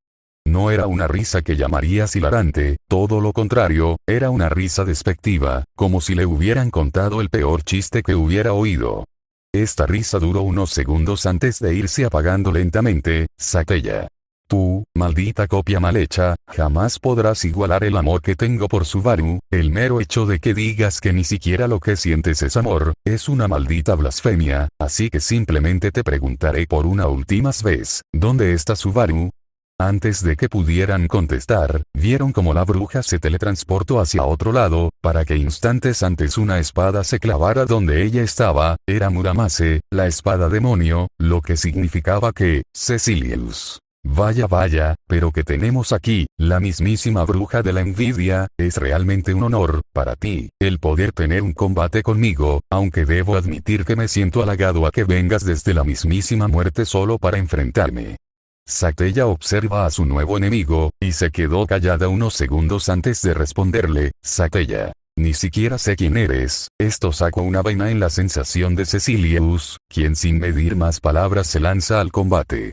No era una risa que llamarías hilarante, todo lo contrario, era una risa despectiva, como si le hubieran contado el peor chiste que hubiera oído. Esta risa duró unos segundos antes de irse apagando lentamente. Satella. Tú, maldita copia mal hecha, jamás podrás igualar el amor que tengo por Subaru. El mero hecho de que digas que ni siquiera lo que sientes es amor, es una maldita blasfemia, así que simplemente te preguntaré por una última vez, ¿dónde está Subaru? Antes de que pudieran contestar, vieron como la bruja se teletransportó hacia otro lado, para que instantes antes una espada se clavara donde ella estaba. Era Muramase, la espada demonio, lo que significaba que, Cecilius. Vaya, pero que tenemos aquí, la mismísima bruja de la envidia. Es realmente un honor, para ti, el poder tener un combate conmigo, aunque debo admitir que me siento halagado a que vengas desde la mismísima muerte solo para enfrentarme. Satella observa a su nuevo enemigo, y se quedó callada unos segundos antes de responderle. Satella. Ni siquiera sé quién eres. Esto sacó una vaina en la sensación de Cecilius, quien sin medir más palabras se lanza al combate.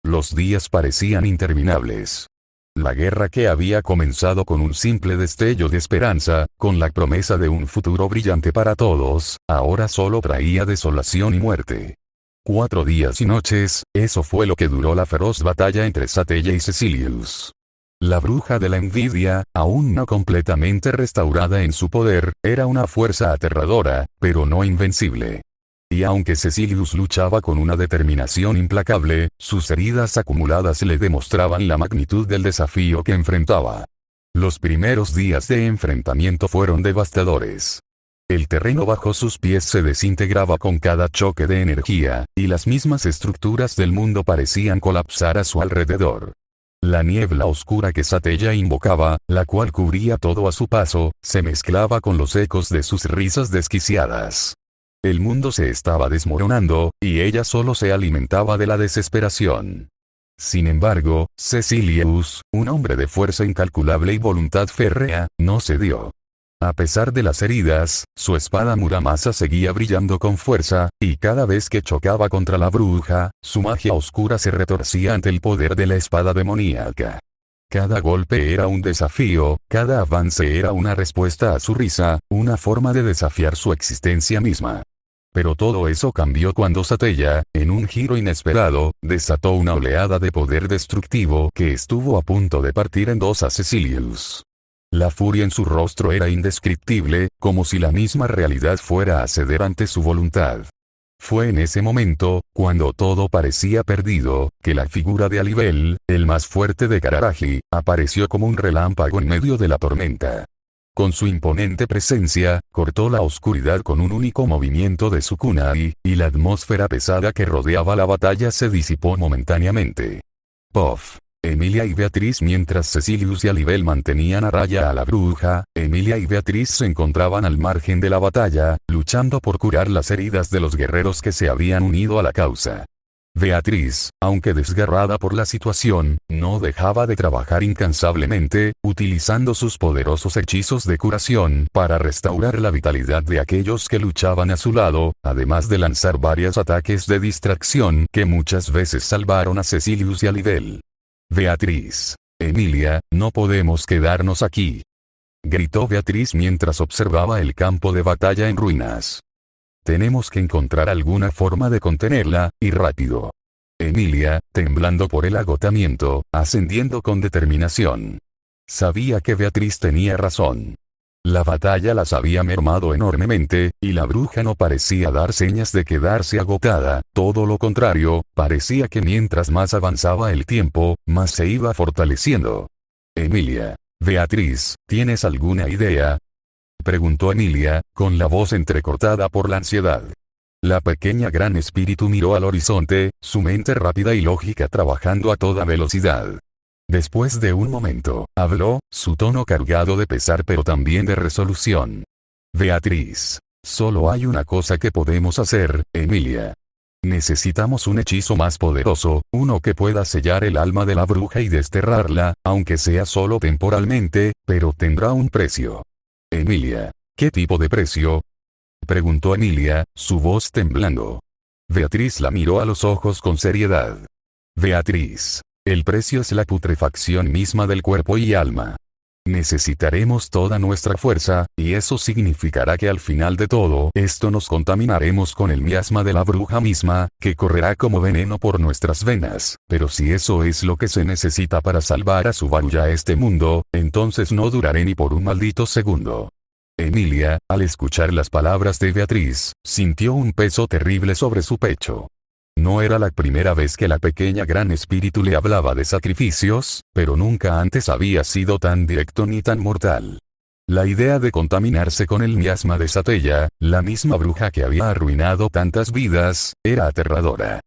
Los días parecían interminables. La guerra que había comenzado con un simple destello de esperanza, con la promesa de un futuro brillante para todos, ahora solo traía desolación y muerte. 4 días y noches, eso fue lo que duró la feroz batalla entre Satella y Cecilius. La bruja de la envidia, aún no completamente restaurada en su poder, era una fuerza aterradora, pero no invencible. Y aunque Cecilius luchaba con una determinación implacable, sus heridas acumuladas le demostraban la magnitud del desafío que enfrentaba. Los primeros días de enfrentamiento fueron devastadores. El terreno bajo sus pies se desintegraba con cada choque de energía, y las mismas estructuras del mundo parecían colapsar a su alrededor. La niebla oscura que Satella invocaba, la cual cubría todo a su paso, se mezclaba con los ecos de sus risas desquiciadas. El mundo se estaba desmoronando, y ella solo se alimentaba de la desesperación. Sin embargo, Cecilius, un hombre de fuerza incalculable y voluntad férrea, no cedió. A pesar de las heridas, su espada Muramasa seguía brillando con fuerza, y cada vez que chocaba contra la bruja, su magia oscura se retorcía ante el poder de la espada demoníaca. Cada golpe era un desafío, cada avance era una respuesta a su risa, una forma de desafiar su existencia misma. Pero todo eso cambió cuando Satella, en un giro inesperado, desató una oleada de poder destructivo que estuvo a punto de partir en dos a Cecilius. La furia en su rostro era indescriptible, como si la misma realidad fuera a ceder ante su voluntad. Fue en ese momento, cuando todo parecía perdido, que la figura de Alibel, el más fuerte de Kararagi, apareció como un relámpago en medio de la tormenta. Con su imponente presencia, cortó la oscuridad con un único movimiento de su kunai, y la atmósfera pesada que rodeaba la batalla se disipó momentáneamente. Puff. Emilia y Beatriz. Mientras Cecilius y Alibel mantenían a raya a la bruja, Emilia y Beatriz se encontraban al margen de la batalla, luchando por curar las heridas de los guerreros que se habían unido a la causa. Beatriz, aunque desgarrada por la situación, no dejaba de trabajar incansablemente, utilizando sus poderosos hechizos de curación para restaurar la vitalidad de aquellos que luchaban a su lado, además de lanzar varios ataques de distracción que muchas veces salvaron a Cecilius y Alibel. Beatriz. Emilia, no podemos quedarnos aquí. Gritó Beatriz mientras observaba el campo de batalla en ruinas. Tenemos que encontrar alguna forma de contenerla, y rápido. Emilia, temblando por el agotamiento, ascendiendo con determinación. Sabía que Beatriz tenía razón. La batalla las había mermado enormemente, y la bruja no parecía dar señas de quedarse agotada, todo lo contrario, parecía que mientras más avanzaba el tiempo, más se iba fortaleciendo. Emilia. Beatriz, ¿tienes alguna idea? Preguntó Emilia, con la voz entrecortada por la ansiedad. La pequeña gran espíritu miró al horizonte, su mente rápida y lógica trabajando a toda velocidad. Después de un momento, habló, su tono cargado de pesar pero también de resolución. Beatriz. Solo hay una cosa que podemos hacer, Emilia. Necesitamos un hechizo más poderoso, uno que pueda sellar el alma de la bruja y desterrarla, aunque sea solo temporalmente, pero tendrá un precio. Emilia. ¿Qué tipo de precio? Preguntó Emilia, su voz temblando. Beatriz la miró a los ojos con seriedad. Beatriz. El precio es la putrefacción misma del cuerpo y alma. Necesitaremos toda nuestra fuerza, y eso significará que al final de todo esto nos contaminaremos con el miasma de la bruja misma, que correrá como veneno por nuestras venas, pero si eso es lo que se necesita para salvar a Subaru y a este mundo, entonces no duraré ni por un maldito segundo. Emilia, al escuchar las palabras de Beatriz, sintió un peso terrible sobre su pecho. No era la primera vez que la pequeña gran espíritu le hablaba de sacrificios, pero nunca antes había sido tan directo ni tan mortal. La idea de contaminarse con el miasma de Satella, la misma bruja que había arruinado tantas vidas, era aterradora.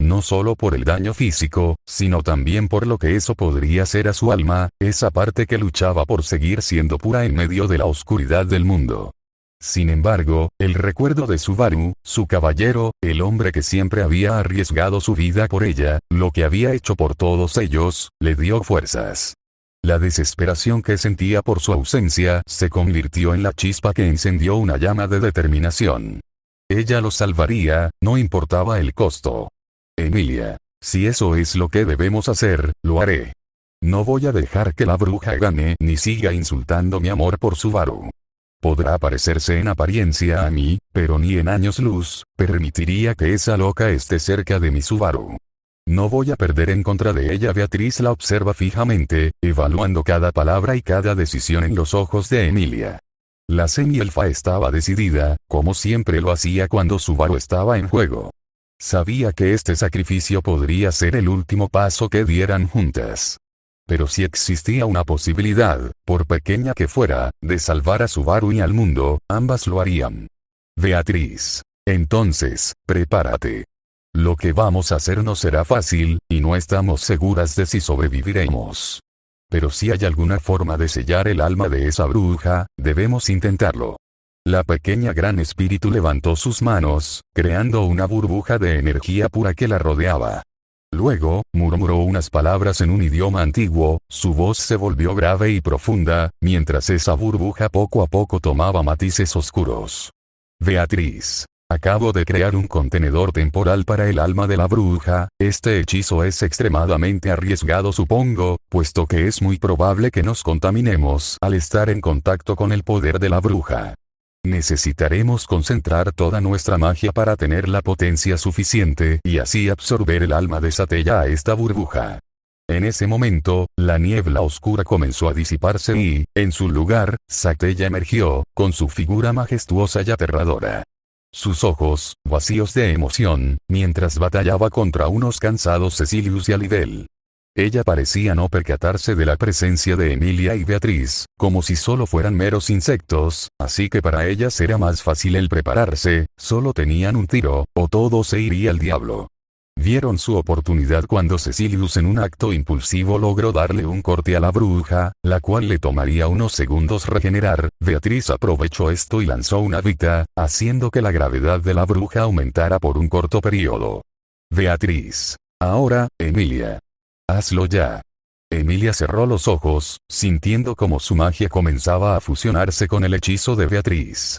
No solo por el daño físico, sino también por lo que eso podría hacer a su alma, esa parte que luchaba por seguir siendo pura en medio de la oscuridad del mundo. Sin embargo, el recuerdo de Subaru, su caballero, el hombre que siempre había arriesgado su vida por ella, lo que había hecho por todos ellos, le dio fuerzas. La desesperación que sentía por su ausencia se convirtió en la chispa que encendió una llama de determinación. Ella lo salvaría, no importaba el costo. Emilia, si eso es lo que debemos hacer, lo haré. No voy a dejar que la bruja gane ni siga insultando mi amor por Subaru. Podrá parecerse en apariencia a mí, pero ni en años luz, permitiría que esa loca esté cerca de mi Subaru. No voy a perder en contra de ella. Beatriz la observa fijamente, evaluando cada palabra y cada decisión en los ojos de Emilia. La semielfa estaba decidida, como siempre lo hacía cuando Subaru estaba en juego. Sabía que este sacrificio podría ser el último paso que dieran juntas. Pero si existía una posibilidad, por pequeña que fuera, de salvar a Subaru y al mundo, ambas lo harían. Beatriz. Entonces, prepárate. Lo que vamos a hacer no será fácil, y no estamos seguras de si sobreviviremos. Pero si hay alguna forma de sellar el alma de esa bruja, debemos intentarlo. La pequeña gran espíritu levantó sus manos, creando una burbuja de energía pura que la rodeaba. Luego, murmuró unas palabras en un idioma antiguo, su voz se volvió grave y profunda, mientras esa burbuja poco a poco tomaba matices oscuros. Beatriz. Acabo de crear un contenedor temporal para el alma de la bruja. Este hechizo es extremadamente arriesgado, supongo, puesto que es muy probable que nos contaminemos al estar en contacto con el poder de la bruja. Necesitaremos concentrar toda nuestra magia para tener la potencia suficiente y así absorber el alma de Satella a esta burbuja. En ese momento, la niebla oscura comenzó a disiparse y, en su lugar, Satella emergió, con su figura majestuosa y aterradora. Sus ojos, vacíos de emoción, mientras batallaba contra unos cansados Cecilius y Alibel. Ella parecía no percatarse de la presencia de Emilia y Beatriz, como si solo fueran meros insectos, así que para ellas era más fácil el prepararse, solo tenían un tiro, o todo se iría al diablo. Vieron su oportunidad cuando Cecilius en un acto impulsivo logró darle un corte a la bruja, la cual le tomaría unos segundos regenerar. Beatriz aprovechó esto y lanzó una vita, haciendo que la gravedad de la bruja aumentara por un corto periodo. Beatriz. Ahora, Emilia. Hazlo ya. Emilia cerró los ojos, sintiendo como su magia comenzaba a fusionarse con el hechizo de Beatriz.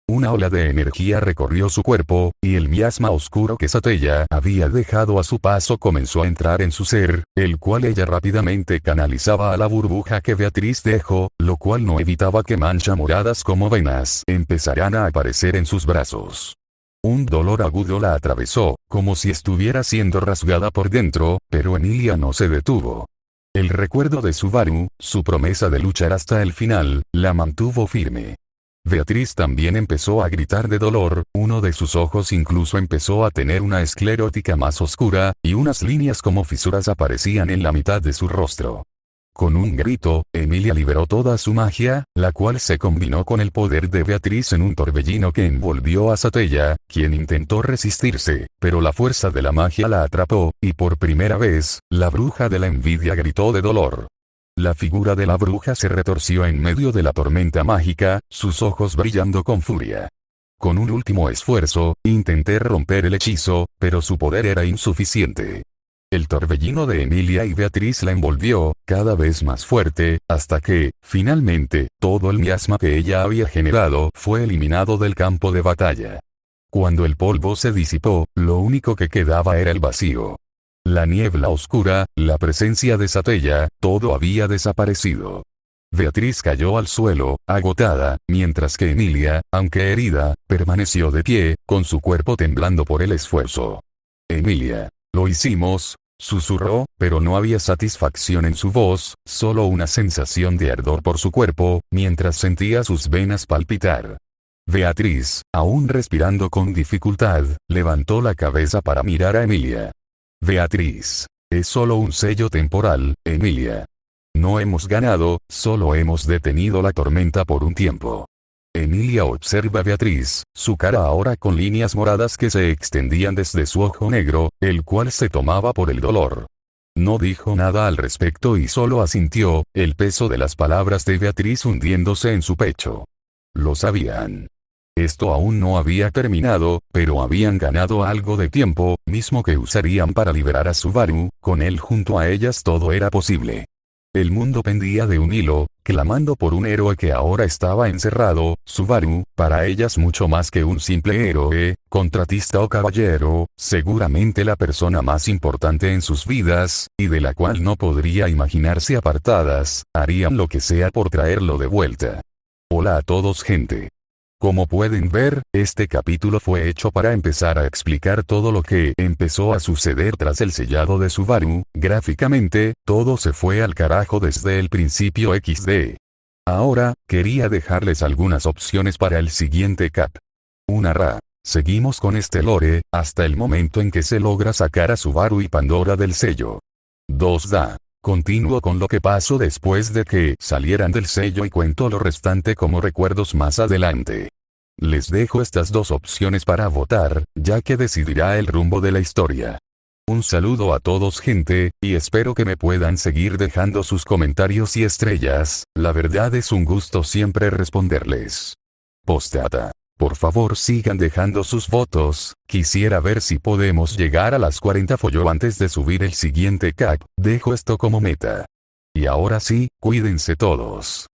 Una ola de energía recorrió su cuerpo, y el miasma oscuro que Satella había dejado a su paso comenzó a entrar en su ser, el cual ella rápidamente canalizaba a la burbuja que Beatriz dejó, lo cual no evitaba que manchas moradas como venas empezaran a aparecer en sus brazos. Un dolor agudo la atravesó, como si estuviera siendo rasgada por dentro, pero Emilia no se detuvo. El recuerdo de Subaru, su promesa de luchar hasta el final, la mantuvo firme. Beatriz también empezó a gritar de dolor, uno de sus ojos incluso empezó a tener una esclerótica más oscura, y unas líneas como fisuras aparecían en la mitad de su rostro. Con un grito, Emilia liberó toda su magia, la cual se combinó con el poder de Beatriz en un torbellino que envolvió a Satella, quien intentó resistirse, pero la fuerza de la magia la atrapó, y por primera vez, la bruja de la envidia gritó de dolor. La figura de la bruja se retorció en medio de la tormenta mágica, sus ojos brillando con furia. Con un último esfuerzo, intenté romper el hechizo, pero su poder era insuficiente. El torbellino de Emilia y Beatriz la envolvió, cada vez más fuerte, hasta que, finalmente, todo el miasma que ella había generado fue eliminado del campo de batalla. Cuando el polvo se disipó, lo único que quedaba era el vacío. La niebla oscura, la presencia de Satella, todo había desaparecido. Beatriz cayó al suelo, agotada, mientras que Emilia, aunque herida, permaneció de pie, con su cuerpo temblando por el esfuerzo. Emilia. Lo hicimos, susurró, pero no había satisfacción en su voz, solo una sensación de ardor por su cuerpo, mientras sentía sus venas palpitar. Beatriz, aún respirando con dificultad, levantó la cabeza para mirar a Emilia. Beatriz. Es solo un sello temporal, Emilia. No hemos ganado, solo hemos detenido la tormenta por un tiempo. Emilia observa a Beatriz, su cara ahora con líneas moradas que se extendían desde su ojo negro, el cual se tomaba por el dolor. No dijo nada al respecto y solo asintió, el peso de las palabras de Beatriz hundiéndose en su pecho. Lo sabían. Esto aún no había terminado, pero habían ganado algo de tiempo, mismo que usarían para liberar a Subaru, con él junto a ellas todo era posible. El mundo pendía de un hilo, clamando por un héroe que ahora estaba encerrado, Subaru, para ellas mucho más que un simple héroe, contratista o caballero, seguramente la persona más importante en sus vidas, y de la cual no podría imaginarse apartadas, harían lo que sea por traerlo de vuelta. Hola a todos gente. Como pueden ver, este capítulo fue hecho para empezar a explicar todo lo que empezó a suceder tras el sellado de Subaru. Gráficamente, todo se fue al carajo desde el principio XD. Ahora, quería dejarles algunas opciones para el siguiente cap. 1 Ra. Seguimos con este lore, hasta el momento en que se logra sacar a Subaru y Pandora del sello. 2 Da. Continúo con lo que pasó después de que salieran del sello y cuento lo restante como recuerdos más adelante. Les dejo estas dos opciones para votar, ya que decidirá el rumbo de la historia. Un saludo a todos gente, y espero que me puedan seguir dejando sus comentarios y estrellas, la verdad es un gusto siempre responderles. Postdata. Por favor sigan dejando sus votos, quisiera ver si podemos llegar a las 40 follow antes de subir el siguiente cap, dejo esto como meta. Y ahora sí, cuídense todos.